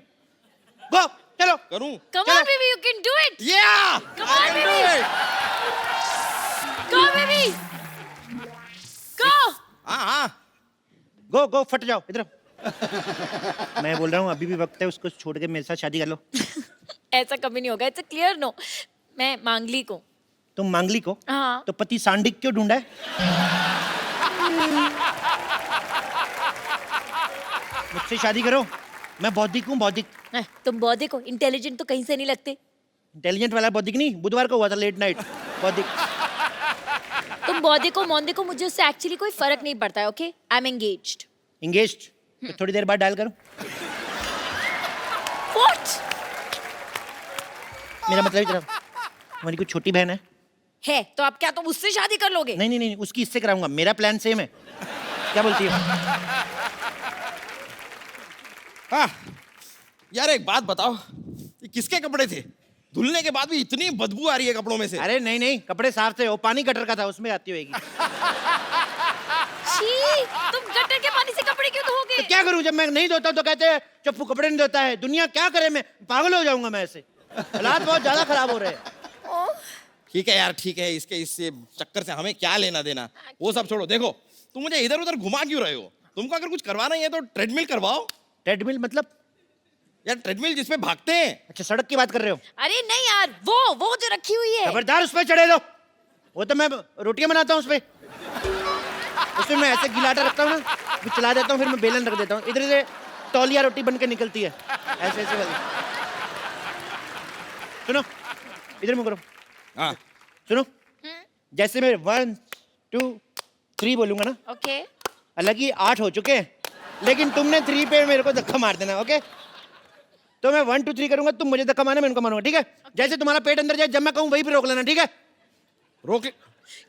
गो, चलो। करूं? Come on, baby, you can do it. Yeah! Come on, baby. Go, baby. Go. हाँ हाँ। गो गो, फट जाओ इधर। मैं बोल रहा हूँ अभी भी वक्त है, उसको छोड़ के मेरे साथ शादी कर लो। ऐसा कभी नहीं होगा, इट्स अ क्लियर नो। मैं मांगली को। तुम मांगली को? हाँ। तो पति सांडिक क्यों ढूंढा है? मुझसे शादी करो, मैं बौद्धिक हूँ, बौद्धिक। तुम बौद्धिक हो, इंटेलिजेंट तो कहीं से नहीं लगते। इंटेलिजेंट वाला बौद्धिक नहीं, बुधवार को हुआ था लेट नाइट बौद्धिक। तुम बौद्धिक हो मौद्धिक हो, मुझे उससे एक्चुअली कोई फर्क नहीं पड़ता है। Okay, I am engaged. Engaged? तो थोड़ी देर बाद डायल करूं। व्हाट? मेरा मतलब इधर, हमारी कोई छोटी बहन है तो आप क्या तुम उससे शादी कर लोगे? नहीं नहीं नहीं, उसकी इससे कराऊंगा, मेरा प्लान सेम है। क्या बोलती हो? हाँ यार, एक बात बताओ, ये किसके कपड़े थे? धुलने के बाद भी इतनी बदबू आ रही है कपड़ों में से। अरे नहीं नहीं, कपड़े साफ थे, वो पानी गटर का था, उसमें आती होगी। छी, तुम गटर के पानी से कपड़े क्यों धोगे? तो क्या करूं, जब मैं नहीं धोता हूं तो कहते हैं चप्पू कपड़े नहीं धोता है। दुनिया क्या करे, मैं पागल हो जाऊंगा मैं ऐसे। हालात बहुत ज्यादा खराब हो रहे हैं। ठीक है यार, ठीक है, इसके इससे चक्कर से हमें क्या लेना देना, वो सब छोड़ो। देखो तुम मुझे इधर उधर घुमा क्यों रहे हो? तुमको अगर कुछ करवाना ही है तो ट्रेडमिल करवाओ। ट्रेडमिल मतलब? यार ट्रेडमिल जिसमें भागते हैं। अच्छा, सड़क की बात कर रहे हो? अरे नहीं यार, वो जो रखी हुई है। खबरदार उस पर चढ़े दो, वो तो मैं रोटियां बनाता हूँ उस पे। उसमें मैं ऐसे गिलाटा रखता हूँ ना, फिर चला देता हूँ, फिर मैं बेलन रख देता हूँ, इधर से तौलिया रोटी बन के निकलती है, ऐसे ऐसे वाली। सुनो, इधर मुंह करो। हाँ सुनो, जैसे मैं 1 2 3 बोलूंगा ना, ओके। हालांकि 8 हो चुके हैं, लेकिन तुमने 3 पे मेरे को धक्का मार देना, ओके? तो मैं 1 2 3 करूंगा, तुम मुझे धक्का मारना, मैं उनको मारूंगा, ठीक है? जैसे तुम्हारा पेट अंदर जाए, जब मैं कहूँ वहीं पे रोक लेना, ठीक है? रोक ले।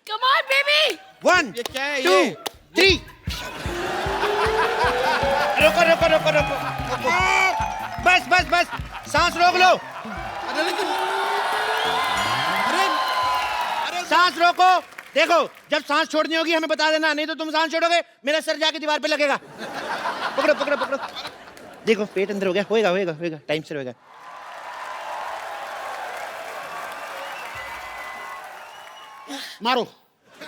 Come on baby. 1 क्या है 2 ये? 3। रोको रोको रोको रोको रोको। बस बस बस, सांस रोक लो, अरे लेकिन अरे सांस रोको। देखो, जब सांस छोड़नी होगी हमें बता देना, नहीं तो तुम सांस छोड़ोगे मेरा सर जाके दीवार पे लगेगा। पकड़ो पकड़ो पकड़ो। देखो पेट अंदर हो गया, होएगा होएगा होएगा, टाइम से होएगा। मारो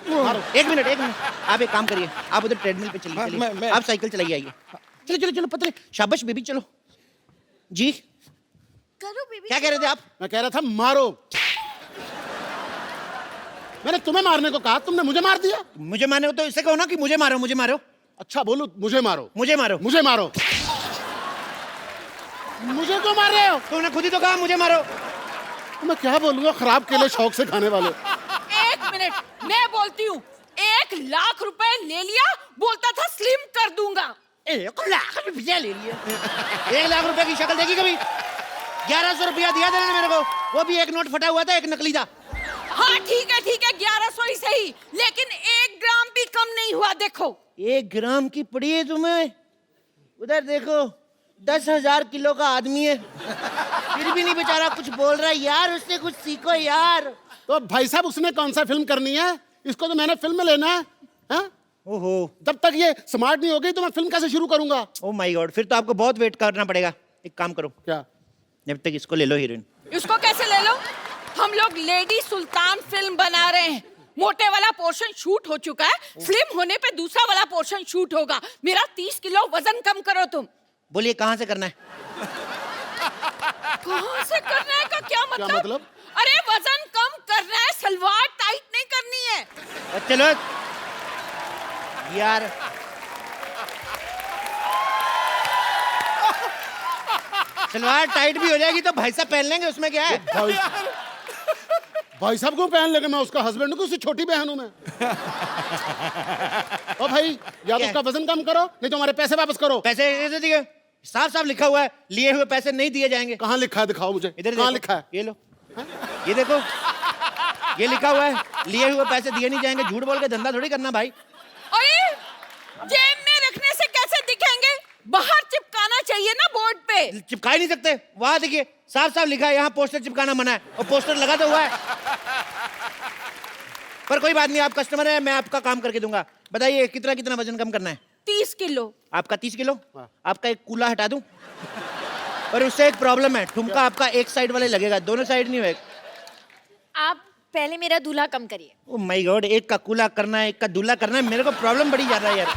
मारो। एक मिनट आप एक काम करिए, आप उधर ट्रेडमिल पे चलिए, चलिए। आप साइकिल चलाइए, आइए। चलो चलो चलो पतले, शाबाश बेबी, चलो जी। करो बेबी। क्या कह रहे थे आप? मैं कह रहा था मारो। मैंने तुम्हें मारने को कहा, तुमने मुझे मार दिया। मुझे मारने को तो इससे कहो ना कि मुझे मारो, मुझे मारो। अच्छा बोलो, मुझे मारो, मुझे मारो, मुझे मारो। मुझे क्यों मार रहे हो? तुमने खुद ही तो कहा मुझे मारो। मैं क्या बोलूंगा, खराब केले शौक से खाने वाले। 1 मिनट, मैं बोलती हूँ। 1 लाख रुपए ले लिया, बोलता था स्लिम कर दूंगा। 1 लाख रुपया ले लिया। 1 लाख रुपए की शक्ल देखी कभी? 1100 रुपया दिया था मेरे को, वो भी एक नोट फटा हुआ था, एक नकली था। हाँ ठीक है 1100 ही सही, लेकिन 1 ग्राम भी कम नहीं हुआ। देखो 1 ग्राम की पड़ी है तुम्हें? उधर देखो, 10,000 किलो का आदमी है, फिर भी नहीं बेचारा कुछ बोल रहा है। यार उससे कुछ सीखो यार। तो भाई साहब, उसने कौन सा फिल्म करनी है? इसको तो मैंने फिल्म में लेना है, हाँ? ओहो, जब तक ये स्मार्ट नहीं हो गई तो मैं फिल्म कैसे शुरू करूंगा? ओ माय गॉड, फिर तो आपको बहुत वेट करना पड़ेगा। एक काम करो, क्या? जब तक इसको ले लो हीरोइन। इसको कैसे ले लो? हम लोग लेडी सुल्तान फिल्म बना रहे हैं। मोटे वाला पोर्शन शूट हो चुका है, स्लिम होने पे दूसरा वाला पोर्शन शूट होगा। मेरा 30 किलो वजन कम करो तुम। बोलिए कहाँ से करना है? कहाँ से करना है का क्या मतलब? क्या मतलब? अरे वजन कम करना है, सलवार टाइट नहीं करनी है। चलो यार, सलवार टाइट भी हो जाएगी तो भाई साहब पहन लेंगे, उसमें क्या है? भाई साहब को पहन लेंगे, मैं उसका हस्बैंड हूँ, उससे छोटी बहन हूँ मैं। ओ भाई, या तो उसका वजन कम करो, नहीं तो हमारे पैसे वापस करो। पैसे ऐसे दिए, साफ साफ लिखा हुआ है, लिए हुए पैसे नहीं दिए जाएंगे। कहाँ लिखा है? दिखाओ मुझे। इधर कहाँ देखो, लिखा है? ये लो, ये देखो, ये लिखा हुआ है, लिए हुए पैसे दिए नहीं जाएंगे। झूठ बोल के धंधा थोड़ी करना भाई। अरे जेब में रखने से कैसे दिखेंगे? बाहर चिपकाना चाहिए ना बोर्ड पे। चिपका ही नहीं सकते, वहां देखिए साफ साफ लिखा है, यहाँ पोस्टर चिपकाना मना है, और पोस्टर लगा तो हुआ है। पर कोई बात नहीं, आप कस्टमर है, मैं आपका काम करके दूंगा। बताइए कितना कितना वजन कम करना है? 30 किलो। आपका 30 किलो? आपका एक कूला हटा दूं? पर उससे एक प्रॉब्लम है, ठुमका आपका एक साइड वाले लगेगा, दोनों साइड नहीं होगा। आप पहले मेरा दूल्हा कम करिए। ओ माय गॉड, एक का कूला करना है, एक का दूल्हा करना है, मेरे को प्रॉब्लम बड़ी ज्यादा है यार।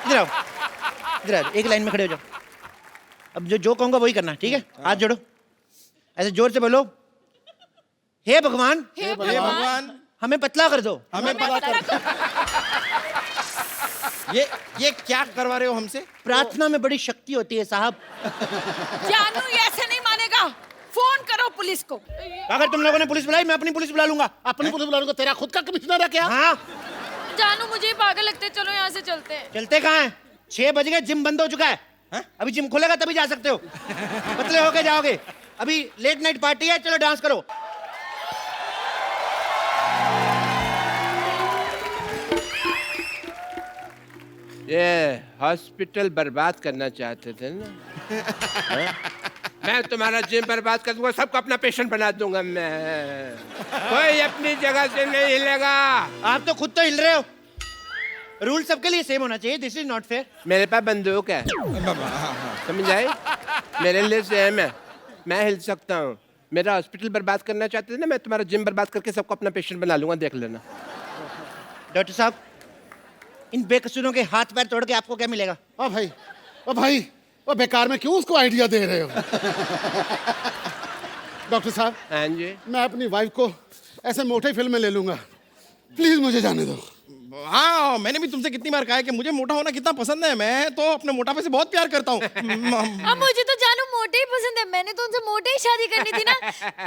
इधर आओ, इधर आओ, एक लाइन में खड़े हो जाओ। अब जो कहूंगा वही करना, ठीक है? हाथ जोड़ो, ऐसे जोर से बोलो, हे भगवान, हे भगवान, हमें पतला कर दो। हमें पता कर। ये क्या करवा रहे हो हमसे? प्रार्थना में बड़ी शक्ति होती है साहब। जानू ये ऐसे नहीं मानेगा, फोन करो पुलिस को। अगर तुम लोगों ने पुलिस बुलाई, मैं अपनी पुलिस बुला लूंगा। अपनी पुलिस बुला लूंगा? तेरा खुद का कमिश्नर है क्या? हाँ। जानू मुझे पागल लगते, चलो यहाँ से चलते हैं। चलते कहाँ हैं? 6 बज गए, जिम बंद हो चुका है। अभी जिम खुलेगा तभी जा सकते हो, पतले होके जाओगे। अभी लेट नाइट पार्टी है, चलो डांस करो। ये हॉस्पिटल बर्बाद करना चाहते थे ना? मैं तुम्हारा जिम बर्बाद कर दूंगा, सबको अपना पेशेंट बना दूंगा मैं। कोई अपनी जगह से नहीं हिलेगा। आप तो खुद तो हिल रहे हो। रूल सबके लिए सेम होना चाहिए, दिस इज नॉट फेयर। मेरे पास बंदूक है, समझ आए? मेरे लिए सेम है, मैं हिल सकता हूँ। मेरा हॉस्पिटल बर्बाद करना चाहते थे ना, मैं तुम्हारा जिम बर्बाद करके सबको अपना पेशेंट बना लूंगा, देख लेना। डॉक्टर साहब, इन बेकसूरों के हाथ पैर तोड़ के आपको क्या मिलेगा? ओ भाई, ओ भाई, ओ बेकार में क्यों उसको आइडिया दे रहे हो? डॉक्टर साहब, हाँ जी, मैं अपनी वाइफ को ऐसे मोटे फिल्म में ले लूंगा, प्लीज मुझे जाने दो। हाँ, मैंने भी तुमसे कितनी बार कहा है कि मुझे मोटा होना कितना पसंद है। मैं तो अपने मोटापे से बहुत प्यार करता हूँ। अब मुझे तो जानू मोटे ही पसंद है, मैंने तो उनसे मोटे ही शादी करनी थी ना।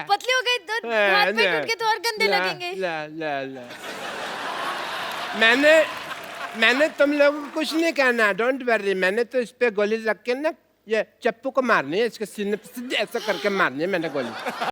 पतले हो गए तो हाथ पैर टूट के तो और गंदे लगेंगे। मैंने मैंने तुम लोगों को कुछ नहीं कहना, डोंट वरी। मैंने तो इस पे गोली रख के ना ये चप्पू को मारनी है, इसके सीने पे सीधे ऐसा करके मारनी है मैंने गोली।